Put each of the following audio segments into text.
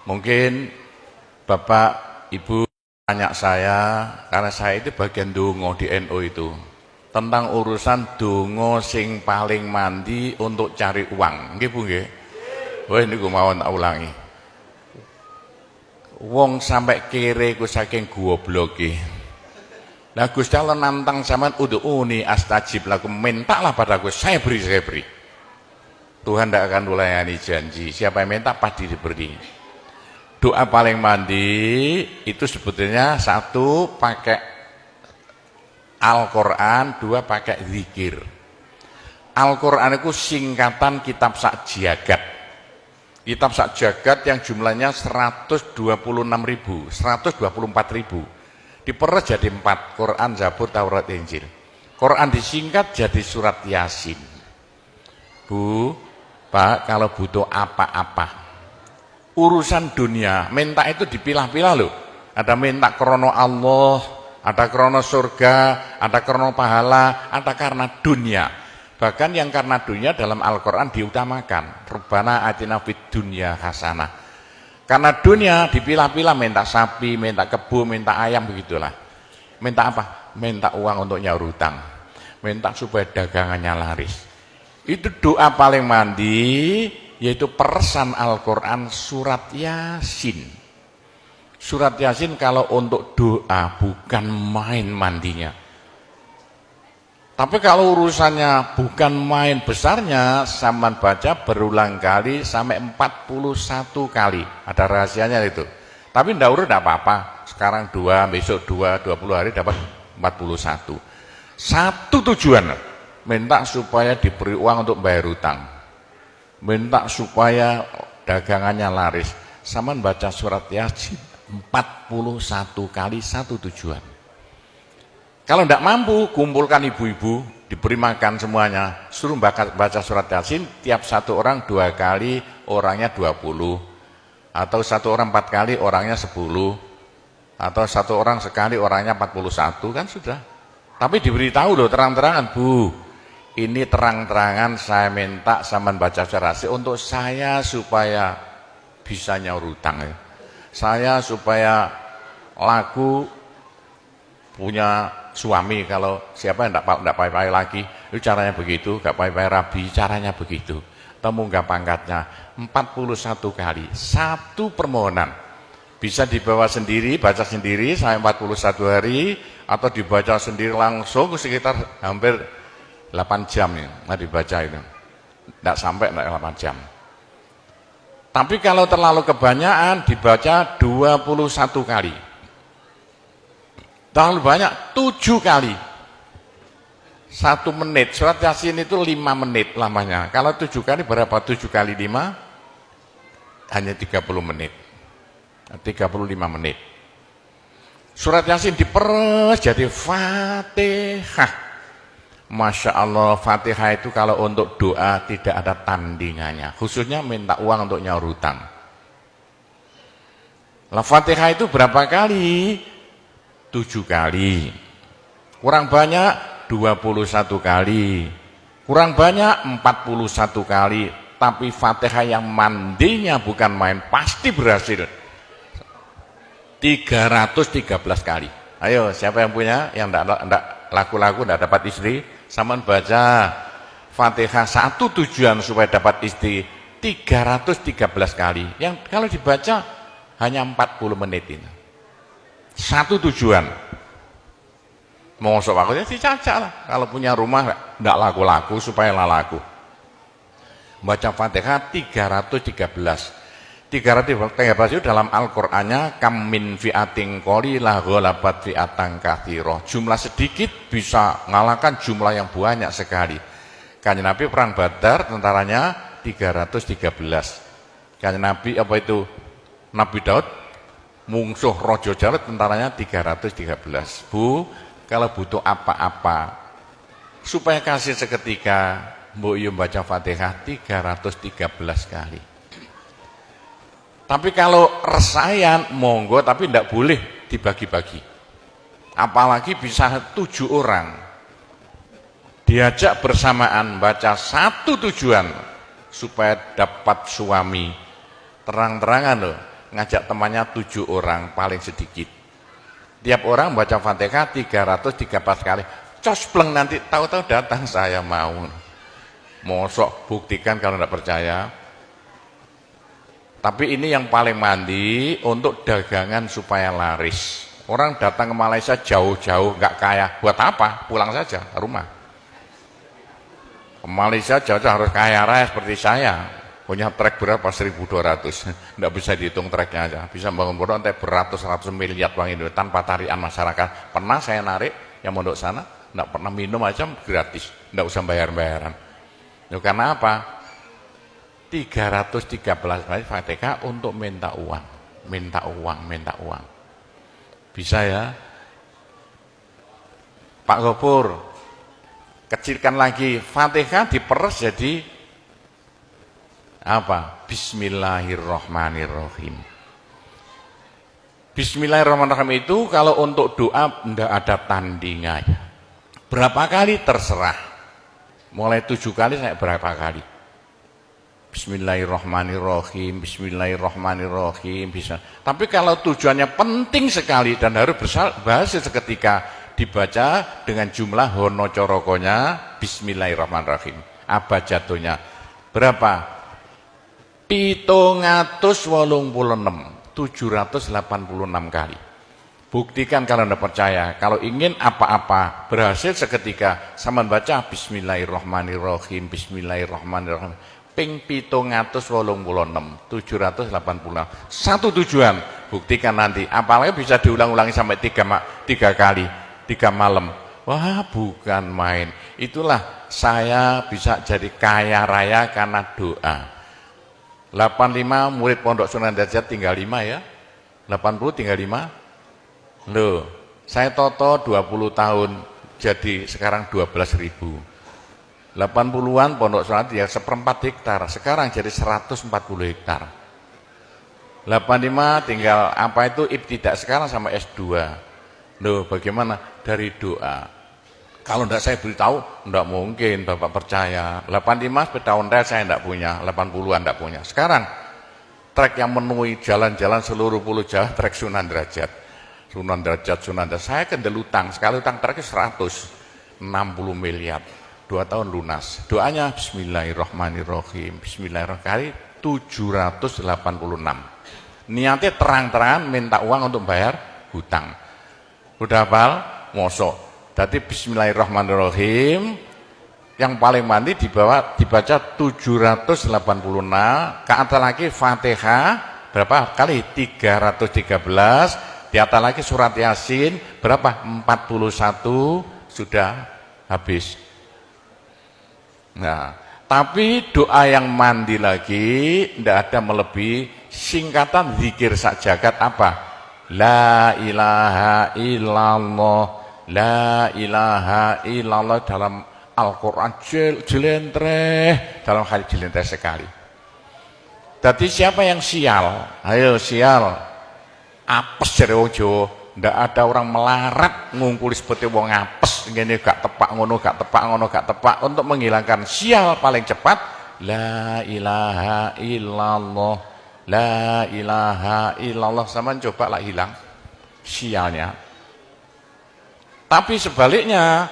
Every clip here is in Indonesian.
Mungkin Bapak, Ibu tanya saya, karena saya itu bagian dongo di NU itu, tentang urusan dongo sing paling mandi untuk cari uang. Nggih Bu nggih. Wah niku mawon tak ulangi. Wong sampai kere ku saking gobloke. Lah Gusti Allah nantang sampean ud'uni astajib lakum, mintalah padaku, saya beri, saya beri. Tuhan tidak akan melayani janji. Siapa yang minta pasti diberi. Doa paling mandi itu sebetulnya satu pakai Al-Quran, dua pakai zikir. Al-Quran itu singkatan kitab sak jagat. Kitab sak jagat yang jumlahnya 126.000, 124.000. Diperes jadi 4, Quran, Zabur, Taurat, Injil. Quran disingkat jadi surat Yasin. Bu, Pak, kalau butuh apa-apa urusan dunia, minta itu dipilah-pilah loh. Ada minta krono Allah, ada krono surga, ada krono pahala, ada karena dunia. Bahkan yang karena dunia dalam Al-Quran diutamakan. Rabbana atina fid dunya hasanah. Karena dunia dipilah-pilah, minta sapi, minta kebo, minta ayam, begitulah. Minta apa? Minta uang untuk nyaur hutang. Minta supaya dagangannya laris. Itu doa paling mandi, yaitu peresan Al-Quran surat Yasin. Surat Yasin kalau untuk doa bukan main mandinya. Tapi kalau urusannya bukan main besarnya, sampean baca berulang kali sampai 41 kali. Ada rahasianya itu. Tapi ndak urut enggak apa-apa. Sekarang 2, besok 2, 20 hari dapat 41. Satu tujuan, minta supaya diberi uang untuk bayar hutang. Minta supaya dagangannya laris. Sampean baca surat Yasin 41 kali, satu tujuan. Kalau tidak mampu, kumpulkan ibu-ibu, diberi makan semuanya, suruh baca surat Yasin, tiap satu orang 2 kali, orangnya 20, atau satu orang 4 kali, orangnya 10, atau satu orang sekali, orangnya 41, kan sudah. Tapi diberitahu loh terang-terangan, Bu, ini terang-terangan saya minta sampean baca surat Yasin untuk saya supaya bisa nyaur hutang ya. Saya supaya laku punya suami, kalau siapa yang tidak payah-payah lagi, itu caranya begitu, gak payah-payah rabi, caranya begitu. Temu gak pangkatnya, 41 kali, satu permohonan. Bisa dibawa sendiri, baca sendiri, sampai 41 hari, atau dibaca sendiri langsung sekitar hampir 8 jam ya, dibaca itu. Tidak sampai 8 jam. Tapi kalau terlalu kebanyakan, dibaca 21 kali. Terlalu banyak 7 kali 1 menit. Surat Yasin itu 5 menit lamanya. Kalau 7 kali berapa? 7 kali 5 hanya 30 menit, 35 menit. Surat Yasin diperes jadi Fatihah. Masya Allah, Fatihah itu kalau untuk doa tidak ada tandingannya, khususnya minta uang untuk nyaur hutang. Lah Fatihah itu berapa kali? 7 kali. Kurang banyak 21 kali. Kurang banyak 41 kali. Tapi Fatihah yang mandinya bukan main, pasti berhasil 313 kali. Ayo, siapa yang punya, yang enggak laku-laku, enggak dapat istri, sampean baca Fatihah, satu tujuan supaya dapat istri 313 kali. Yang kalau dibaca hanya 40 menit ini. Satu tujuan. Mau sok aku ya dicacak lah. Kalau punya rumah enggak laku-laku supaya laku. Baca Fatihah 313. 313 itu dalam Al-Qur'annya kam min fi'atin qalilah ghalabat fi'atan katsirah. Jumlah sedikit bisa mengalahkan jumlah yang banyak sekali. Kanjeng Nabi perang Badar tentaranya 313. Kanjeng Nabi apa itu? Nabi Daud mungsuh Raja Jalut tentaranya 313. Bu, kalau butuh apa-apa supaya kasih seketika, mbok yo baca Fatihah 313 kali. Tapi kalau resayan monggo, tapi tidak boleh dibagi-bagi. Apalagi bisa 7 orang diajak bersamaan baca satu tujuan supaya dapat suami. Terang-terangan loh, ngajak temannya 7 orang paling sedikit. Tiap orang baca Fatihah 313 kali. Cospleng nanti tahu-tahu datang saya mau. Mosok buktikan kalau tidak percaya. Tapi ini yang paling mandi untuk dagangan supaya laris. Orang datang ke Malaysia jauh-jauh nggak kaya, buat apa? Pulang saja ke rumah. Ke Malaysia jauh-jauh harus kaya raya seperti saya. Punya trek berapa? 1.200. Nggak bisa dihitung treknya aja. Bisa bangun pondok sampai beratus-ratus miliar uang Indonesia tanpa tarian masyarakat. Pernah saya narik yang mondok sana, nggak pernah minum aja gratis, nggak usah bayar-bayaran. Karena apa? 313 kali Fatihah untuk minta uang, minta uang, minta uang. Bisa ya? Pak Gopur, kecilkan lagi, Fatihah diperes jadi apa? Bismillahirrahmanirrahim. Bismillahirrahmanirrahim itu kalau untuk doa tidak ada tandingannya. Berapa kali terserah. Mulai 7 kali saya berapa kali. Bismillahirrahmanirrahim, Bismillahirrahmanirrahim bisa. Tapi kalau tujuannya penting sekali dan harus berhasil seketika dibaca dengan jumlah hono corokonya Bismillahirrahmanirrahim. Abjadnya berapa? 786 kali. Buktikan kalau Anda percaya. Kalau ingin apa-apa berhasil seketika, sama baca Bismillahirrahmanirrahim, Bismillahirrahmanirrahim. Ping 786. Satu tujuan, buktikan nanti. Apalagi bisa diulang-ulangi sampai 3 kali, 3 malam. Wah, bukan main. Itulah saya bisa jadi kaya raya karena doa. 85 murid Pondok Sunan Derajat tinggal 5 ya. 80 tinggal 5. Loh, saya toto 20 tahun jadi sekarang 12.000. 80-an Pondok Sunan ya 1/4 hektar, sekarang jadi 140 hektar. 85 tinggal apa itu ibtidak sekarang sama S2. Loh, bagaimana? Dari doa. Kalau tidak saya beritahu, tidak mungkin Bapak percaya. 85 sepeda ontel saya tidak punya, 80-an tidak punya. Sekarang trek yang memenuhi jalan-jalan seluruh pulau Jawa, trek Sunan Derajat. Sunan Derajat. Saya kendelutang, sekali utang treknya 160 miliar. 2 tahun lunas. Doanya Bismillahirrahmanirrahim. Bismillahirrahmanirrahim. 786. Niatnya terang-terangan minta uang untuk bayar hutang. Udah hafal? Mosok. Jadi Bismillahirrahmanirrahim. Yang paling mandi dibaca 786. Ke atas lagi Fatihah berapa kali? 313. Di atas lagi surat Yasin berapa? 41 sudah habis. Nah, tapi doa yang mandi lagi tidak ada melebihi singkatan zikir sak jagat apa? La ilaha illallah, la ilaha illallah dalam Al-Quran jelentreh, dalam hadis jelentreh sekali. Jadi siapa yang sial? Ayo sial. Apes dari wong Jawa, ndak ada orang melarat ngungkuli seperti wong apes ngene gak tepak ngono gak tepak ngono gak tepak. Untuk menghilangkan sial paling cepat la ilaha illallah, la ilaha illallah. Sama coba lah hilang sialnya. Tapi sebaliknya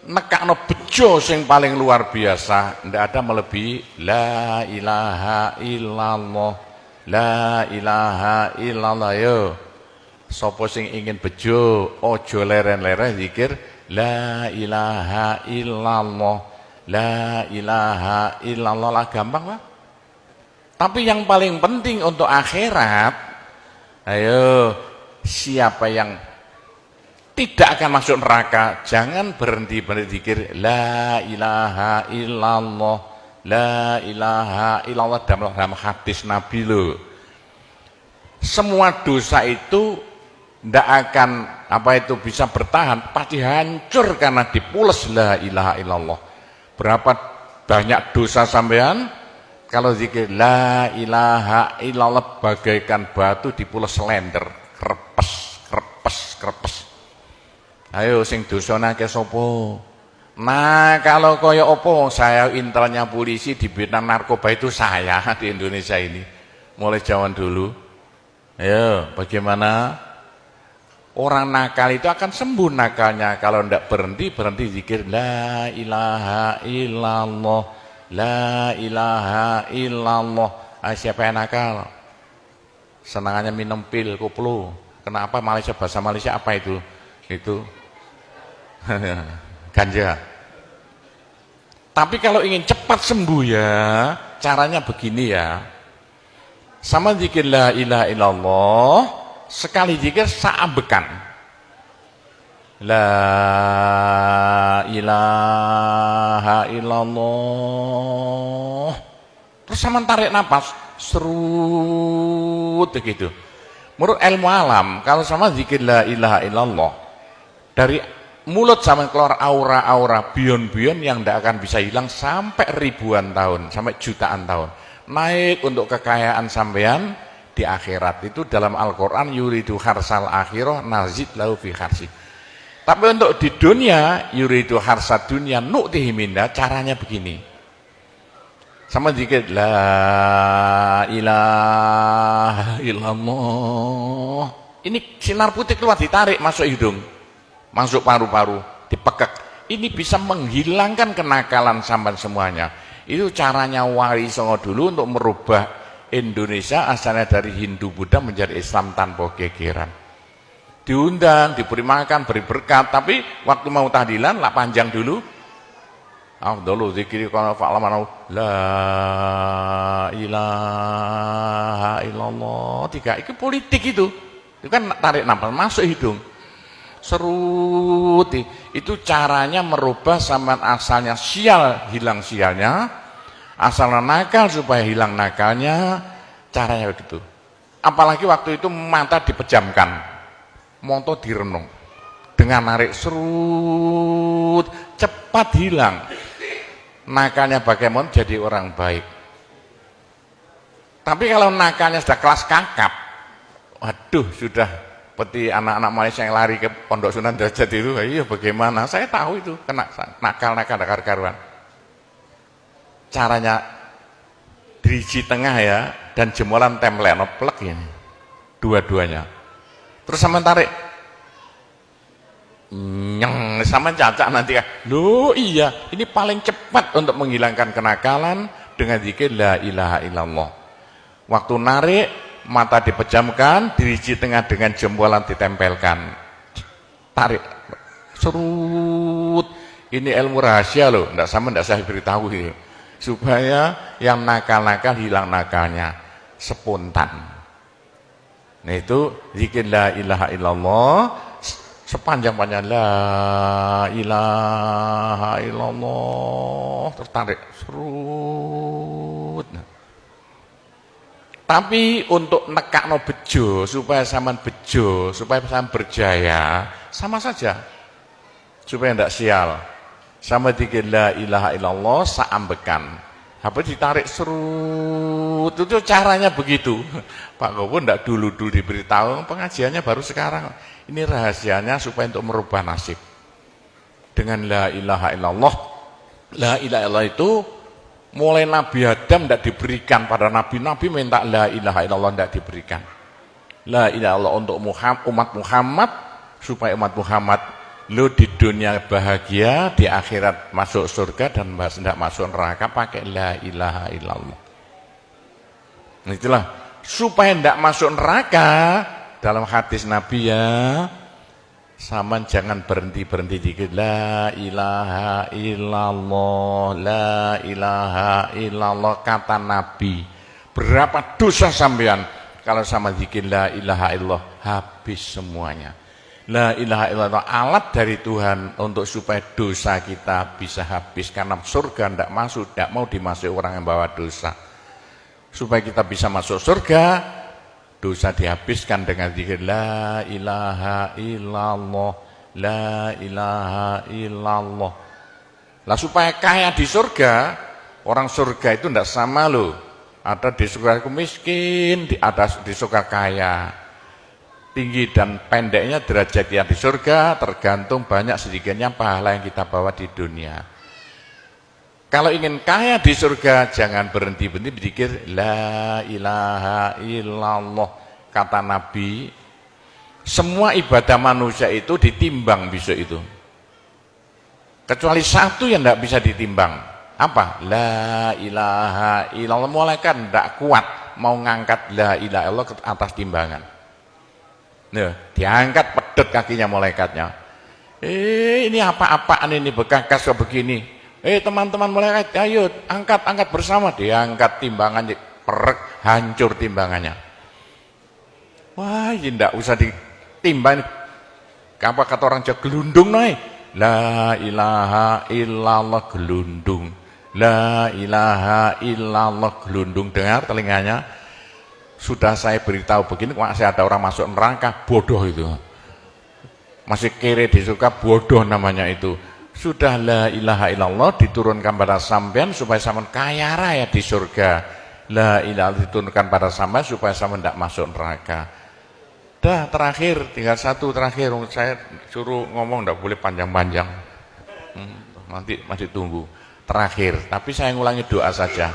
nekakno bejo sing paling luar biasa, ndak ada melebihi la ilaha illallah. La ilaha illallah. Yo sapa sing ingin bejo ojo leren-leren zikir la ilaha illallah, la ilaha illallah lah, gampang lah. Tapi yang paling penting untuk akhirat, ayo siapa yang tidak akan masuk neraka jangan berhenti berzikir la ilaha illallah, la ilaha illallah. Dalam hadis Nabi loh, semua dosa itu tidak akan bisa bertahan, pasti hancur karena dipules la ilaha illallah. Berapa banyak dosa sampean kalau zikir la ilaha illallah bagaikan batu dipules slender, krepes krepes krepes. Ayo sing dosane akeh sapa? Nah, kalau koyo opo, saya intelnya polisi di bidang narkoba itu saya di Indonesia ini. Mulai zaman dulu. Ayo, bagaimana? Orang nakal itu akan sembuh nakalnya kalau tidak berhenti zikir la ilaha illallah, la ilaha illallah. Siapa yang nakal? Senangannya minum pil, koplo. Kenapa Malaysia, bahasa Malaysia apa itu? Itu ganja. Tapi kalau ingin cepat sembuh ya, caranya begini ya. Sama zikir la ilaha illallah, sekali zikir saambekan. La ilaha illallah. Terus sama tarik nafas, serut begitu. Menurut ilmu alam, kalau sama zikir la ilaha illallah, dari mulut sama keluar aura-aura bion-bion yang tidak akan bisa hilang sampai ribuan tahun, sampai jutaan tahun. Naik untuk kekayaan sampean di akhirat. Itu dalam Al-Quran, yuridu harsal akhirah nazid lahu fi harsi. Tapi untuk di dunia, yuridu harsad dunia nu'tihi minda, caranya begini. Sama dikit, la ilaha illallah. Ini sinar putih keluar, ditarik masuk hidung, masuk paru-paru, dipekek. Ini bisa menghilangkan kenakalan sampan semuanya. Itu caranya Wali Songo dulu untuk merubah Indonesia asalnya dari Hindu Buddha menjadi Islam tanpa gegeran. Diundang, diberi makan, beri berkat, tapi waktu mau tahlilan lah panjang dulu. Afdalu zikri kana fa'laman la ilaha illallah. Tiga, itu politik itu. Itu kan tarik nafas masuk hidung. Serut. Itu caranya merubah sampean asalnya sial, hilang sialnya. Asalnya nakal supaya hilang nakalnya. Caranya begitu. Apalagi waktu itu mata dipejamkan. Monto direnung. Dengan narik serut, cepat hilang. Nakalnya bagaimana jadi orang baik. Tapi kalau nakalnya sudah kelas kakap, waduh sudah seperti anak-anak Malaysia yang lari ke Pondok Sunan Derajat itu, iya bagaimana? Saya tahu itu kena nakal-nakal karuan. Caranya diriji tengah ya, dan jemuran template plek ini, dua-duanya. Terus sama tarik, nyeng sama cacak nanti kan. Loh iya, ini paling cepat untuk menghilangkan kenakalan dengan zikir la ilaha illallah. Waktu narik, mata dipejamkan, diriji tengah dengan jempolan ditempelkan. Tarik, serut. Ini ilmu rahasia loh, enggak saya beritahu ini. Supaya yang nakal-nakal hilang nakalnya spontan. Nah itu zikir la ilaha illallah. Sepanjang-panjang la ilaha illallah, tertarik serut. Tapi untuk nekakno bejo, supaya sampean bejo, supaya sampean berjaya, sama saja. Supaya tidak sial. Sama dikir la ilaha illallah saambekan. Habis ditarik serut, itu caranya begitu. Pak Gowo tidak dulu diberitahu, pengajiannya baru sekarang. Ini rahasianya supaya untuk merubah nasib. Dengan la ilaha illallah. La ilaha illallah itu mulai Nabi Adam tidak diberikan pada nabi-nabi minta la ilaha illallah tidak diberikan. La ilaha illallah untuk umat Muhammad supaya umat Muhammad lo di dunia bahagia, di akhirat masuk surga dan tidak masuk neraka pakai la ilaha illallah. Itulah supaya tidak masuk neraka. Dalam hadis Nabi ya, sama jangan berhenti dikit la ilaha illallah, la ilaha illallah kata Nabi. Berapa dosa sampean kalau sama zikir la ilaha illallah habis semuanya. La ilaha illallah alat dari Tuhan untuk supaya dosa kita bisa habis karena surga tidak masuk, tidak mau dimasuki orang yang bawa dosa. Supaya kita bisa masuk surga, dosa dihabiskan dengan zikir la ilaha illallah, la ilaha illallah. Lah supaya kaya di surga, orang surga itu tidak sama loh. Ada di surga miskin, ada di surga kaya. Tinggi dan pendeknya derajat yang di surga tergantung banyak sedikitnya pahala yang kita bawa di dunia. Kalau ingin kaya di surga, jangan berhenti berzikir la ilaha illallah. kata Nabi, semua ibadah manusia itu ditimbang besok itu. Kecuali satu yang tidak bisa ditimbang. Apa? La ilaha illallah. Malaikat tidak kuat mau ngangkat la ilaha illallah ke atas timbangan. Nah, diangkat pedet kakinya malaikatnya. Ini apa-apaan ini bekas kok begini. Teman-teman malaikat, ayo angkat bersama. Diangkat timbangannya, perek, hancur timbangannya. Wah, ini tidak usah ditimbang. Apa kata orang Jawa, gelundung naik. La ilaha illallah gelundung. La ilaha illallah gelundung. Dengar telinganya. Sudah saya beritahu begini, masih ada orang masuk neraka, bodoh itu. Masih kere di surga, bodoh namanya itu. Sudah la ilaha illallah diturunkan pada sampean supaya sampean kaya raya di surga. La ilaha diturunkan pada sampean supaya sampean tidak masuk neraka. Dah terakhir, tinggal satu terakhir. Saya suruh ngomong tidak boleh panjang-panjang. Nanti masih tunggu. Terakhir, tapi saya ngulangi doa saja.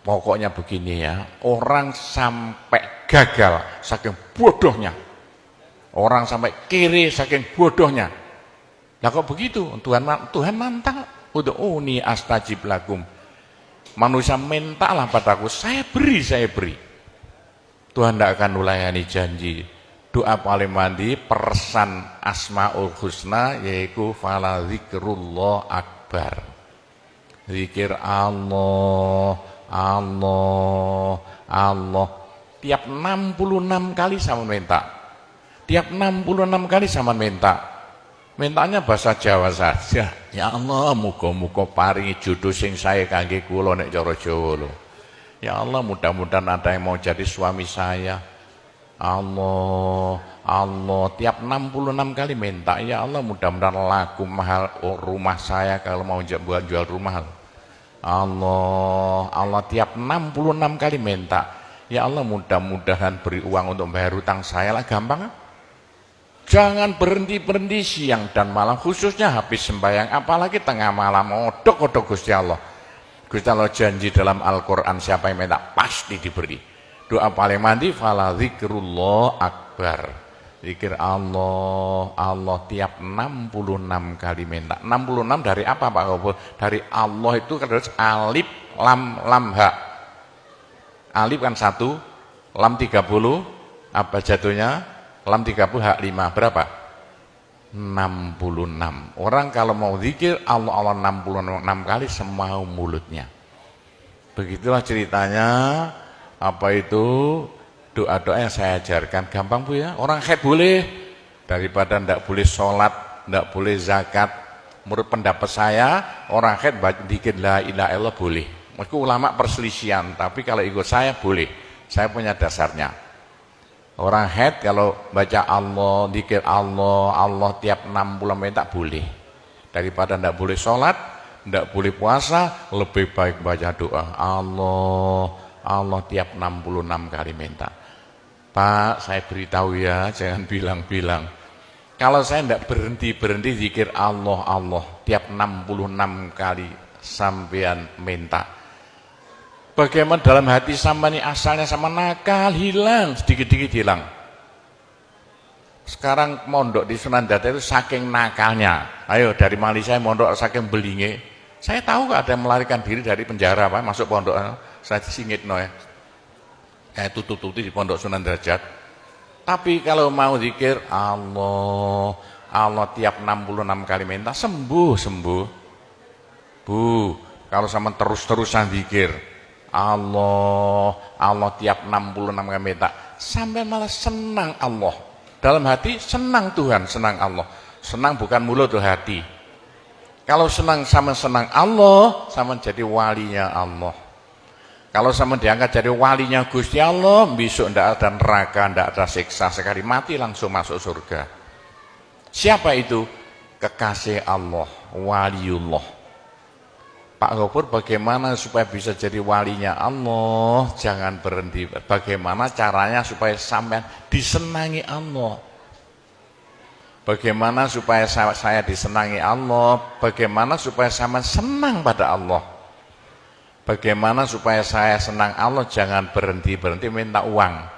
Pokoknya begini ya, orang sampai gagal saking bodohnya. Orang sampai kiri saking bodohnya. Lah kok begitu? Tuhan mantap. Ud'uni astajib lakum. Manusia mintalah padaku, saya beri. Tuhan tidak akan melayani janji. Doa paling mandi persan Asmaul Husna yaitu fala zikrullah akbar. Zikir Allah, Allah, Allah. Tiap 66 kali sama minta. Tiap 66 kali sama minta. Mintanya bahasa Jawa saja. Ya Allah, muga-muga paringi jodoh sing sae kangge kula nek cara Jawa lho. Ya Allah, mudah-mudahan ada yang mau jadi suami saya. Allah, Allah, tiap 66 kali minta. Ya Allah, mudah-mudahan laku mahal rumah saya kalau mau jual rumah. Allah, Allah, tiap 66 kali minta. Ya Allah, mudah-mudahan beri uang untuk bayar hutang saya lah, gampang. Jangan berhenti siang dan malam, khususnya habis sembahyang, apalagi tengah malam. Odok-odok Gusti Allah. Gusti Allah janji dalam Al-Quran, siapa yang minta pasti diberi. Doa paling mandi fala zikrullah akbar. Zikir Allah, Allah tiap 66 kali minta. 66 dari apa Pak Gopur? Dari Allah itu terus alif lam ha. Alif kan 1, lam 30, apa jatuhnya? Lam 30 hak 5, berapa? 66. Orang kalau mau zikir Allah 66 kali semau mulutnya. Begitulah ceritanya. Apa itu doa-doa yang saya ajarkan, gampang Bu ya. Orang haid boleh, daripada ndak boleh sholat, ndak boleh zakat. Menurut pendapat saya, orang haid zikir la ilaha illallah boleh. Meskipun ulama perselisihan, tapi kalau ikut saya boleh. Saya punya dasarnya. Orang haid kalau baca Allah, zikir Allah, Allah tiap 60 menit tak boleh. Daripada ndak boleh sholat, ndak boleh puasa, lebih baik baca doa Allah, Allah tiap 66 kali minta. Pak, saya beritahu ya, jangan bilang-bilang. Kalau saya ndak berhenti zikir Allah, Allah tiap 66 kali sampean minta. Bagaimana dalam hati sama ini asalnya sama nakal, hilang, sedikit-sedikit hilang. Sekarang mondok di Sunan Data itu saking nakalnya. Ayo dari Malaysia mondok saking belinge. Saya tahu kok ada yang melarikan diri dari penjara Pak, masuk pondok. Saya singit no ya. Tutup-tutup di pondok Sunan Derajat. Tapi kalau mau zikir Allah, Allah tiap 66 kali minta sembuh. Bu, kalau sama terus-terusan zikir Allah, Allah tiap 66 kali minta, sampai malah senang Allah. Dalam hati senang Tuhan, senang Allah. Senang bukan mulut tuh hati. Kalau senang sama senang Allah, sama jadi walinya Allah. Kalau sama diangkat jadi walinya Gusti Allah, besok ndak ada neraka, ndak ada siksa, sekali mati langsung masuk surga. Siapa itu? Kekasih Allah, waliullah. Pak Gopur, bagaimana supaya bisa jadi walinya Allah? Jangan berhenti. Bagaimana caranya supaya sampai disenangi Allah? Bagaimana supaya saya disenangi Allah? Bagaimana supaya sama senang pada Allah? Bagaimana supaya saya senang Allah, jangan berhenti-berhenti minta uang.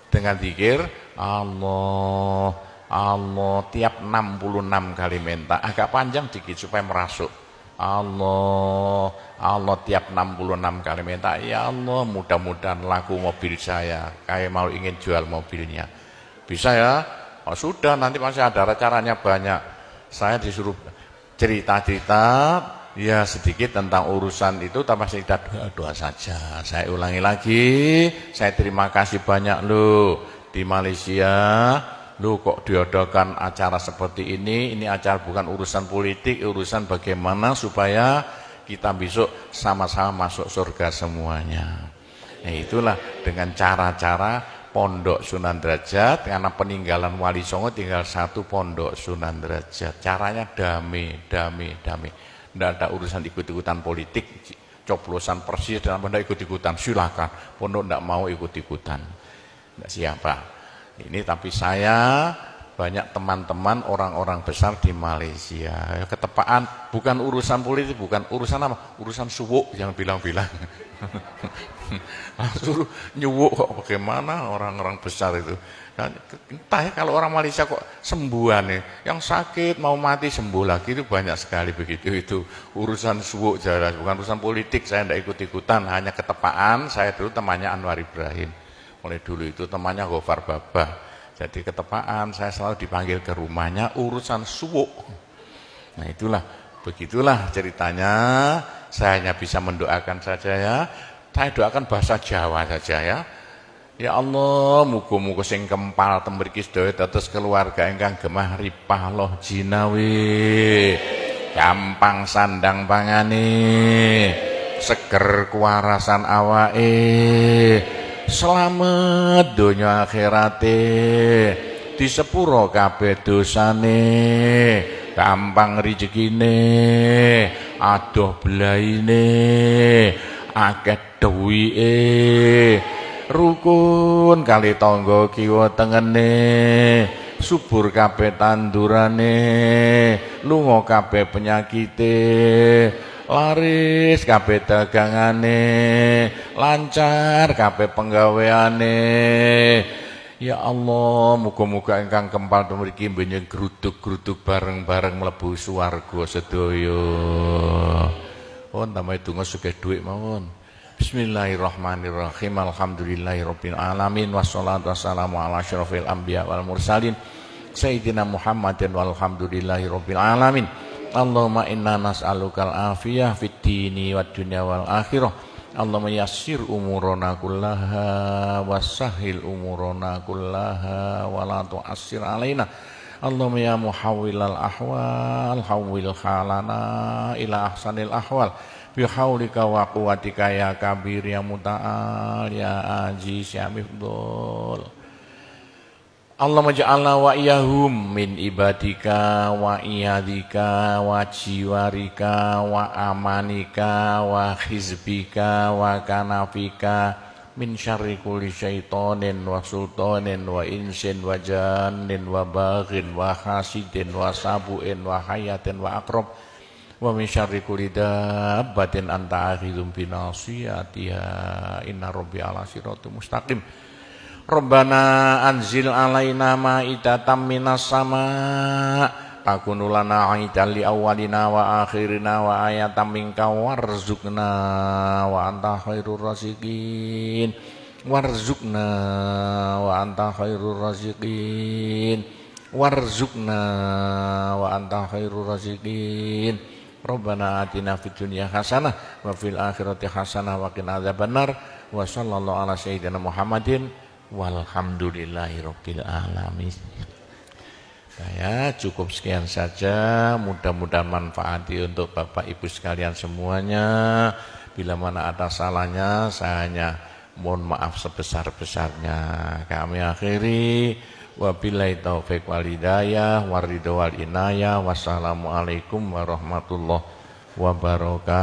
Dengan zikir Allah, Allah tiap 66 kali minta. Agak panjang dikit supaya merasuk. Allah, Allah tiap 66 kali minta. Ya Allah, mudah-mudahan laku mobil saya. Kayak mau ingin jual mobilnya. Bisa ya? Oh, sudah, nanti masih ada caranya banyak. Saya disuruh cerita-cerita ya sedikit tentang urusan itu, tanpa cerita doa saja. Saya ulangi lagi, saya terima kasih banyak loh di Malaysia. Loh kok diadakan acara seperti ini acara bukan urusan politik, urusan bagaimana supaya kita besok sama-sama masuk surga semuanya. Nah itulah dengan cara-cara Pondok Sunan Derajat, karena peninggalan Wali Songo tinggal satu Pondok Sunan Derajat. Caranya damai. Tidak ada urusan ikut-ikutan politik, coblosan persis dan tidak ikut-ikutan, silakan. Pondok tidak mau ikut-ikutan, tidak siapa. Ini tapi saya banyak teman-teman orang-orang besar di Malaysia. Ketepaan bukan urusan politik, bukan urusan apa? Urusan suwuk yang bilang-bilang. Suruh nyuwuk kok bagaimana orang-orang besar itu. Entah ya kalau orang Malaysia kok sembuhan nih, yang sakit mau mati sembuh lagi itu banyak sekali begitu. Itu urusan suwuk jelas, bukan urusan politik. Saya tidak ikut-ikutan, hanya ketepaan. Saya dulu temannya Anwar Ibrahim, mulai dulu itu temannya Gofar Babah. Jadi ketepaan saya selalu dipanggil ke rumahnya urusan suwuk. Nah itulah, begitulah ceritanya. Saya hanya bisa mendoakan saja ya. Saya doakan bahasa Jawa saja ya. Ya Allah, muga-muga sing kempal tembriki sedaya dados keluarga ingkang gemah ripah loh jinawi. Gampang sandang pangane, seger kuwarasan awake. Selamat donya akhirate, di sepuro kabeh dosane, gampang rezekine, adoh belaine, akeh duwike, rukun kali tangga kiwa tengene, subur kabeh tandurane, lunga kabeh penyakite, laris kabeh dagangane, lancar kabeh penggaweane. Ya Allah, muga-muga ingkang kempal mriki mbenjing gruduk-gruduk bareng-bareng mlebu swarga sedaya. Oh, tambahe donga sugih dhuwit mawon. Bismillahirrahmanirrahim. Alhamdulillahirabbil alamin wassalatu wassalamu ala asyrofil anbiya wal mursalin sayyidina Muhammadin walhamdulillahirabbil alamin. Allahumma inna nas'alukal afiyah fid dini wad dunya wal akhirah. Allahumma yassir umurana kullaha wassahhil umurana kullaha wa la tu'assir alaina. Allahumma ya muhawwilal ahwal hawwil halana ila ahsanil ahwal bihaulika wa quwwatika ya kabir ya muta'al ya aziz ya mifdul. Allahumma ja'alna wa iyahum min ibadika wa iyadika wa jiwarika wa amanika wa hizbika wa kanafika min syarri kulli syaitonin wa sultanin wa insin wa jannin wa baghin wa hasidin wa sabu'in wa hayatin wa akrob wa min syarri kulli dabbatin anta akhidum binasiyatiha inna rabbi ala siratul mustaqim. Rabbana anzil alaina ma'idatan minas sama takunu lana aidan li awwalina wa akhirina wa ayatan minka warzuqna wa anta khairur raziqin warzuqna wa anta khairur raziqin warzuqna wa anta khairur raziqin. Rabbana atina fid dunya hasanah wa fil akhirati hasanah wa qina adzabannar wa sallallahu ala sayyidina Muhammadin walhamdulillahirabbil alamin. Ya, cukup sekian saja. Mudah-mudahan manfaati untuk Bapak Ibu sekalian semuanya. Bila mana ada salahnya, saya hanya mohon maaf sebesar-besarnya. Kami akhiri. Wabillahi taufiq wal hidayah waridho wal inayah. Wassalamualaikum warahmatullahi wabarakatuh.